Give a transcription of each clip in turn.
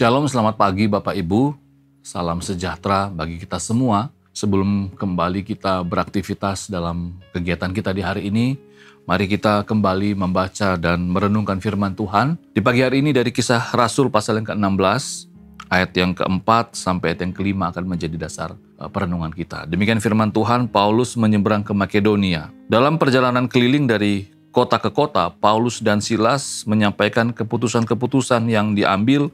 Shalom, selamat pagi Bapak Ibu. Salam sejahtera bagi kita semua. Sebelum kembali kita beraktivitas dalam kegiatan kita di hari ini, mari kita kembali membaca dan merenungkan firman Tuhan. Di pagi hari ini dari Kisah Rasul pasal yang ke-16, ayat yang ke-4 sampai ayat yang ke-5 akan menjadi dasar perenungan kita. Demikian firman Tuhan. Paulus menyeberang ke Makedonia. Dalam perjalanan keliling dari kota ke kota, Paulus dan Silas menyampaikan keputusan-keputusan yang diambil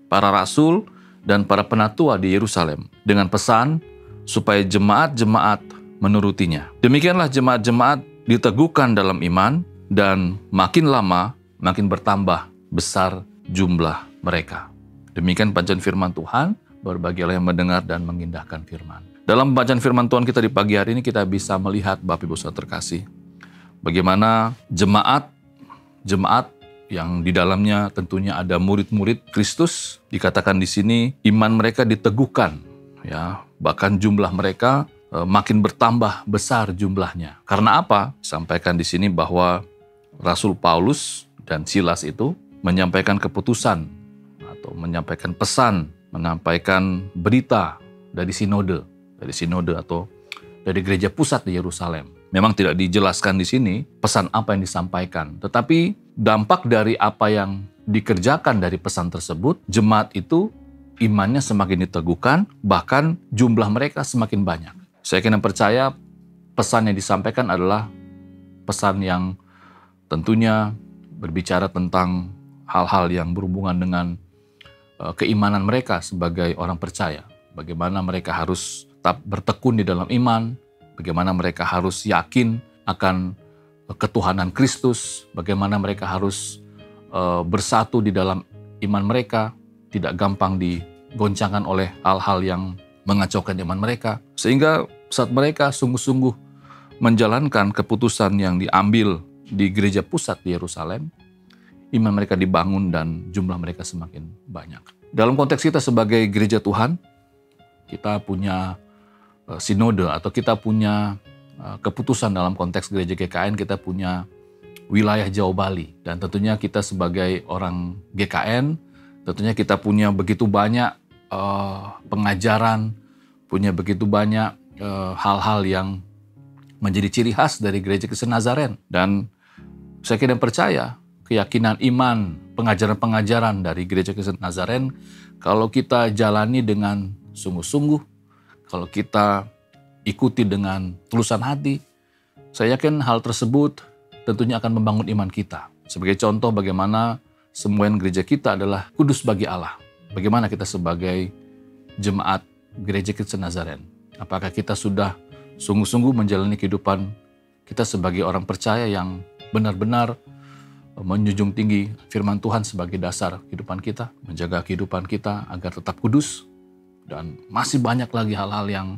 para rasul dan para penatua di Yerusalem dengan pesan supaya jemaat-jemaat menurutinya. Demikianlah jemaat-jemaat diteguhkan dalam iman dan makin lama makin bertambah besar jumlah mereka. Demikian bacaan firman Tuhan, berbahagialah yang mendengar dan mengindahkan firman. Dalam bacaan firman Tuhan kita di pagi hari ini kita bisa melihat Bapak Ibu Saudara terkasih, bagaimana jemaat yang di dalamnya tentunya ada murid-murid Kristus, dikatakan di sini iman mereka diteguhkan, ya, bahkan jumlah mereka makin bertambah besar jumlahnya. Karena apa? Sampaikan di sini bahwa Rasul Paulus dan Silas itu menyampaikan keputusan atau menyampaikan pesan, menyampaikan berita dari sinode atau dari gereja pusat di Yerusalem. Memang tidak dijelaskan di sini pesan apa yang disampaikan, tetapi dampak dari apa yang dikerjakan dari pesan tersebut, jemaat itu imannya semakin diteguhkan, bahkan jumlah mereka semakin banyak. Saya kena percaya pesan yang disampaikan adalah pesan yang tentunya berbicara tentang hal-hal yang berhubungan dengan keimanan mereka sebagai orang percaya. Bagaimana mereka harus tetap bertekun di dalam iman, bagaimana mereka harus yakin akan ketuhanan Kristus, bagaimana mereka harus bersatu di dalam iman mereka, tidak gampang digoncangkan oleh hal-hal yang mengacaukan iman mereka. Sehingga saat mereka sungguh-sungguh menjalankan keputusan yang diambil di gereja pusat di Yerusalem, iman mereka dibangun dan jumlah mereka semakin banyak. Dalam konteks kita sebagai gereja Tuhan, kita punya sinode atau kita punya keputusan dalam konteks gereja GKN, kita punya wilayah Jawa Bali. Dan tentunya kita sebagai orang GKN, tentunya kita punya begitu banyak pengajaran, punya begitu banyak hal-hal yang menjadi ciri khas dari gereja Kristen Nazaren. Dan saya kira percaya keyakinan iman, pengajaran-pengajaran dari gereja Kristen Nazaren, kalau kita jalani dengan sungguh-sungguh, kalau kita ikuti dengan tulusan hati, saya yakin hal tersebut tentunya akan membangun iman kita. Sebagai contoh bagaimana semboyan gereja kita adalah kudus bagi Allah. Bagaimana kita sebagai jemaat gereja Kristen Nazaren, apakah kita sudah sungguh-sungguh menjalani kehidupan kita sebagai orang percaya yang benar-benar menjunjung tinggi firman Tuhan sebagai dasar kehidupan kita, menjaga kehidupan kita agar tetap kudus, dan masih banyak lagi hal-hal yang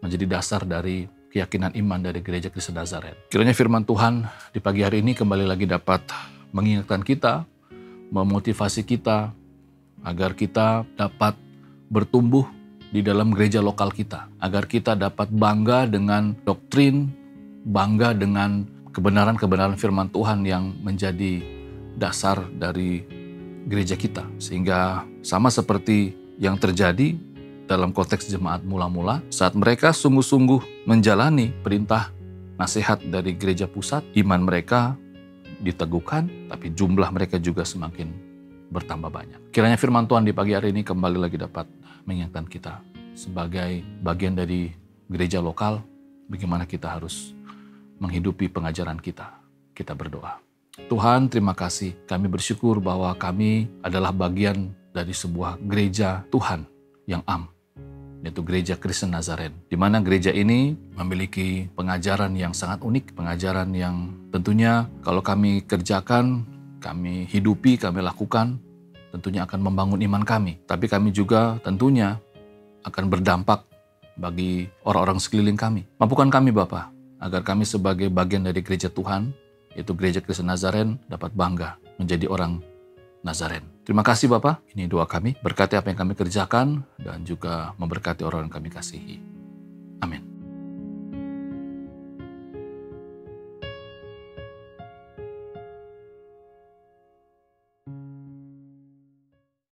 menjadi dasar dari keyakinan iman dari gereja Kristen Nazaren. Kiranya firman Tuhan di pagi hari ini kembali lagi dapat mengingatkan kita, memotivasi kita, agar kita dapat bertumbuh di dalam gereja lokal kita, agar kita dapat bangga dengan doktrin, bangga dengan kebenaran-kebenaran firman Tuhan yang menjadi dasar dari gereja kita. Sehingga sama seperti yang terjadi dalam konteks jemaat mula-mula, saat mereka sungguh-sungguh menjalani perintah nasihat dari gereja pusat, iman mereka diteguhkan, tapi jumlah mereka juga semakin bertambah banyak. Kiranya firman Tuhan di pagi hari ini kembali lagi dapat mengingatkan kita sebagai bagian dari gereja lokal, bagaimana kita harus menghidupi pengajaran kita. Kita berdoa. Tuhan, terima kasih. Kami bersyukur bahwa kami adalah bagian dari sebuah gereja Tuhan yang yaitu gereja Kristen Nazaren. Di mana gereja ini memiliki pengajaran yang sangat unik, pengajaran yang tentunya kalau kami kerjakan, kami hidupi, kami lakukan, tentunya akan membangun iman kami. Tapi kami juga tentunya akan berdampak bagi orang-orang sekeliling kami. Mampukan kami Bapa, agar kami sebagai bagian dari gereja Tuhan, yaitu gereja Kristen Nazaren, dapat bangga menjadi orang Nazaren. Terima kasih Bapak, ini doa kami, berkati apa yang kami kerjakan dan juga memberkati orang yang kami kasihi.